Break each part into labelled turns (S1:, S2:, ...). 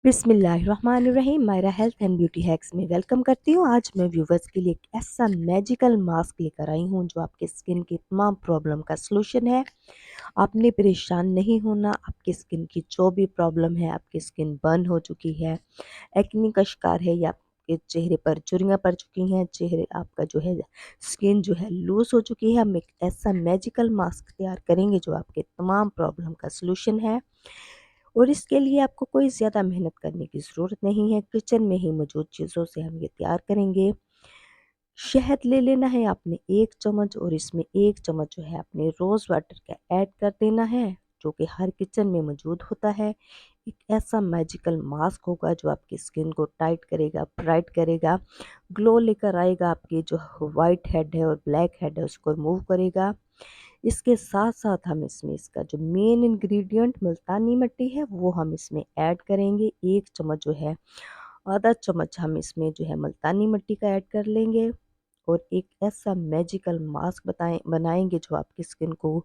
S1: बिस्मिल्लाहिर्रहमानिर्रहीम। Myra health and beauty hacks में welcome करती हूँ। आज मैं व्यूवर्स के लिए एक ऐसा मैजिकल मास्क लेकर आई हूँ जो आपके स्किन की तमाम प्रॉब्लम का सलूशन है। आपने परेशान नहीं होना। आपकी स्किन की जो भी प्रॉब्लम है, आपकी स्किन बर्न हो चुकी है, एक्ने का शिकार है या आपके चेहरे पर झुर्रियाँ पड़ चुकी हैं, चेहरे आपका जो है स्किन जो है लूज़ हो चुकी है, हम एक ऐसा मैजिकल मास्क तैयार करेंगे जो आपके तमाम प्रॉब्लम का सलूशन है। और इसके लिए आपको कोई ज़्यादा मेहनत करने की ज़रूरत नहीं है। किचन में ही मौजूद चीज़ों से हम ये तैयार करेंगे। शहद ले लेना है आपने 1 चम्मच, और इसमें 1 चम्मच जो है आपने रोज़ वाटर का ऐड कर देना है, जो कि हर किचन में मौजूद होता है। एक ऐसा मैजिकल मास्क होगा जो आपकी स्किन को टाइट करेगा, ब्राइट करेगा, ग्लो लेकर आएगा, आपकी जो व्हाइट हेड है और ब्लैक हेड है उसको रिमूव करेगा। इसके साथ-साथ हम इसमें इसका जो मेन इंग्रीडिएंट मुल्तानी मिट्टी है वो हम इसमें ऐड करेंगे। 1 चम्मच जो है, आधा चम्मच हम इसमें जो है मुल्तानी मिट्टी का ऐड कर लेंगे, और एक ऐसा मैजिकल मास्क बनाएँगे जो आपकी स्किन को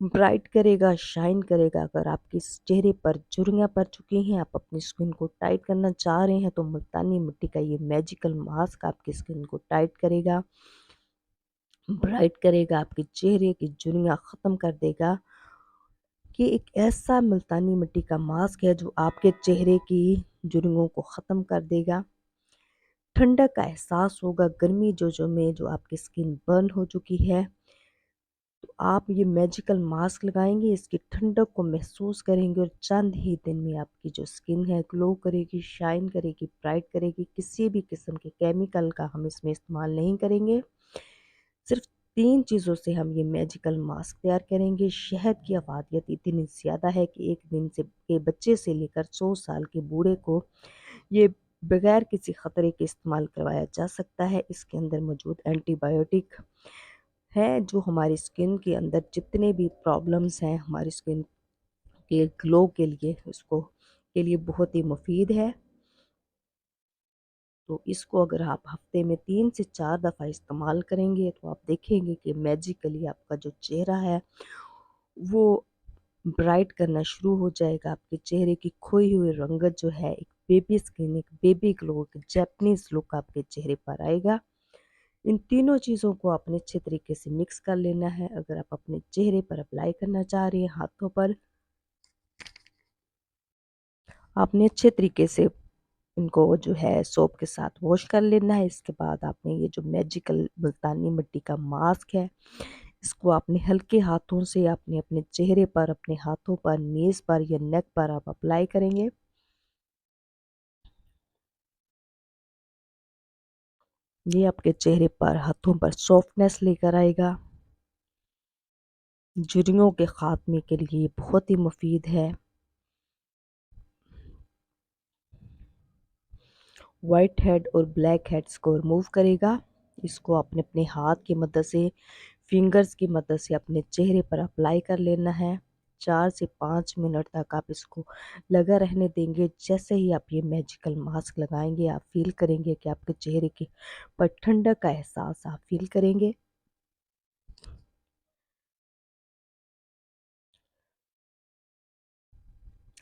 S1: ब्राइट करेगा, शाइन करेगा। अगर आपके चेहरे पर झुर्रियाँ पड़ चुकी हैं, आप अपनी स्किन को टाइट करना चाह रहे हैं, तो मुल्तानी मिट्टी का ये मैजिकल मास्क आपकी स्किन को टाइट करेगा, ब्राइट करेगा, आपके चेहरे की झुर्रियाँ ख़त्म कर देगा। ये एक ऐसा मुल्तानी मिट्टी का मास्क है जो आपके चेहरे की झुर्रियों को ख़त्म कर देगा। ठंडक का एहसास होगा, गर्मी जो में जो आपकी स्किन बर्न हो चुकी है, तो आप ये मैजिकल मास्क लगाएँगे, इसकी ठंडक को महसूस करेंगे, और चंद ही दिन में आपकी जो स्किन है ग्लो करेगी, शाइन करेगी, ब्राइट करेगी। किसी भी किस्म के केमिकल का हम इसमें इस्तेमाल नहीं करेंगे। सिर्फ 3 चीज़ों से हम ये मैजिकल मास्क तैयार करेंगे। शहद की अफ़ादियत इतनी ज़्यादा है कि एक दिन से के बच्चे से लेकर 100 साल के बूढ़े को ये बगैर किसी ख़तरे के इस्तेमाल करवाया जा सकता है। इसके अंदर मौजूद एंटीबायोटिक है जो हमारी स्किन के अंदर जितने भी प्रॉब्लम्स हैं, हमारी स्किन के ग्लो के लिए उसको के लिए बहुत ही मुफ़ीद है। तो इसको अगर आप हफ्ते में 3 से 4 दफ़ा इस्तेमाल करेंगे, तो आप देखेंगे कि मैजिकली आपका जो चेहरा है वो ब्राइट करना शुरू हो जाएगा। आपके चेहरे की खोई हुई रंगत जो है, एक बेबी स्किन, एक बेबी ग्लो, एक जैपनीज़ लुक आपके चेहरे पर आएगा। इन तीनों चीज़ों को आपने अच्छे तरीके से मिक्स कर लेना है। अगर आप अपने चेहरे पर अप्लाई करना चाह रहे हैं, हाथों पर, आपने अच्छे तरीके से इनको जो है सोप के साथ वॉश कर लेना है। इसके बाद आपने ये जो मैजिकल मुल्तानी मिट्टी का मास्क है, इसको आपने हल्के हाथों से आपने अपने चेहरे पर, अपने हाथों पर, नेज़ पर या नेक पर आप अप्लाई करेंगे। ये आपके चेहरे पर, हाथों पर सॉफ्टनेस लेकर आएगा। झुर्रियों के ख़ात्मे के लिए बहुत ही मुफ़ीद है। वाइट हेड और ब्लैक हेड्स को रिमूव करेगा। इसको आपने अपने हाथ की मदद से, फिंगर्स की मदद से अपने चेहरे पर अप्लाई कर लेना है। 4 से 5 मिनट तक आप इसको लगा रहने देंगे। जैसे ही आप ये मैजिकल मास्क लगाएँगे, आप फ़ील करेंगे कि आपके चेहरे की पर ठंडक का एहसास आप फ़ील करेंगे।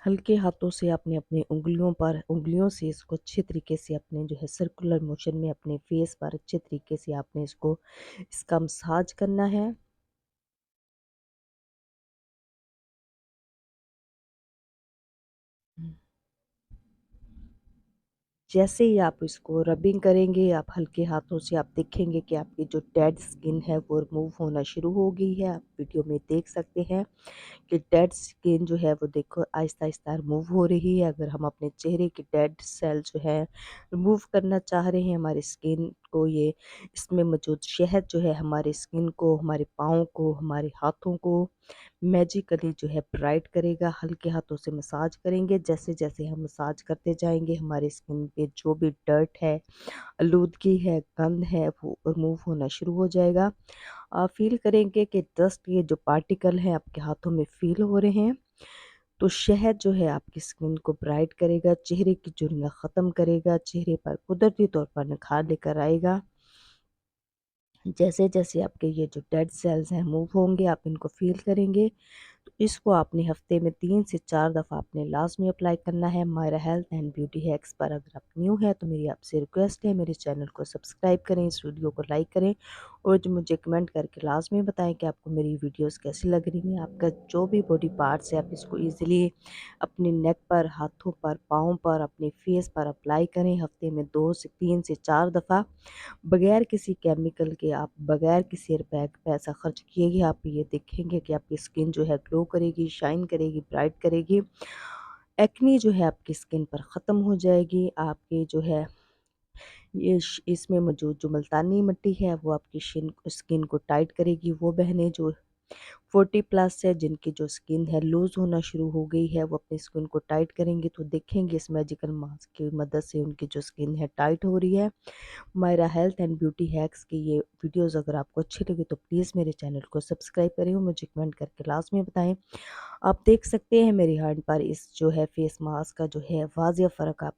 S1: हल्के हाथों से आपने अपनी उंगलियों से इसको अच्छे तरीके से अपने जो है सर्कुलर मोशन में अपने फेस पर अच्छे तरीके से आपने इसका मसाज करना है। जैसे ही आप इसको रबिंग करेंगे, आप हल्के हाथों से, आप देखेंगे कि आपकी जो डेड स्किन है वो रिमूव होना शुरू हो गई है। आप वीडियो में देख सकते हैं कि डेड स्किन जो है वो देखो आहिस्ता-आहिस्ता रिमूव हो रही है। अगर हम अपने चेहरे के डेड सेल जो है रिमूव करना चाह रहे हैं, हमारी स्किन को, ये इसमें मौजूद शहद जो है हमारी स्किन को, हमारे पाँव को, हमारे हाथों को मैजिकली जो है ब्राइट करेगा। हल्के हाथों से मसाज करेंगे। जैसे-जैसे हम मसाज करते जाएँगे, हमारी स्किन पे जो भी डर्ट है, आलूदगी है, गंद है, वो रिमूव होना शुरू हो जाएगा। आप फ़ील करेंगे कि डस्ट, ये जो पार्टिकल हैं आपके हाथों में फ़ील हो रहे हैं। तो शहद जो है आपकी स्किन को ब्राइट करेगा, चेहरे की झुर्रियाँ ख़त्म करेगा, चेहरे पर कुदरती तौर पर निखार लेकर आएगा। जैसे-जैसे आपके ये जो डेड सेल्स हैं मूव होंगे, आप इनको फ़ील करेंगे, तो इसको आपने हफ्ते में 3 से 4 दफ़ा आपने लाज़मी अप्लाई करना है। Myra health and beauty hacks पर अगर आप न्यू हैं तो मेरी आपसे रिक्वेस्ट है, मेरे चैनल को सब्सक्राइब करें, इस वीडियो को लाइक करें और जो मुझे कमेंट करके लाज़मी बताएं कि आपको मेरी वीडियोस कैसी लग रही हैं। आपका जो भी बॉडी पार्ट्स है आप इसको ईज़िली अपने नेक पर, हाथों पर, पाँव पर, अपने फेस पर अप्लाई करें हफ्ते में 2 से 3 से 4 दफ़ा। बगैर किसी केमिकल के, आप बगैर किसी पैसा खर्च किए ही आप ये देखेंगे कि आपकी स्किन जो है ग्लो करेगी, शाइन करेगी, ब्राइट करेगी। एक्ने जो है आपकी स्किन पर ख़त्म हो जाएगी। आपके जो है इसमें मौजूद जो मुल्तानी मिट्टी है वो आपकी स्किन को टाइट करेगी। वो बहनें जो 40 प्लस है, जिनकी जो स्किन है लूज़ होना शुरू हो गई है, वो अपनी स्किन को टाइट करेंगे तो देखेंगे इस मैजिकल मास्क की मदद से उनकी जो स्किन है टाइट हो रही है। Myra health and beauty hacks की ये वीडियोस अगर आपको अच्छी लगी तो प्लीज़ मेरे चैनल को सब्सक्राइब करें और मुझे कमेंट करके लाजमी बताएं। आप देख सकते हैं मेरी हैंड पर इस जो है फेस मास्क का जो है वाजिया फ़र्क आप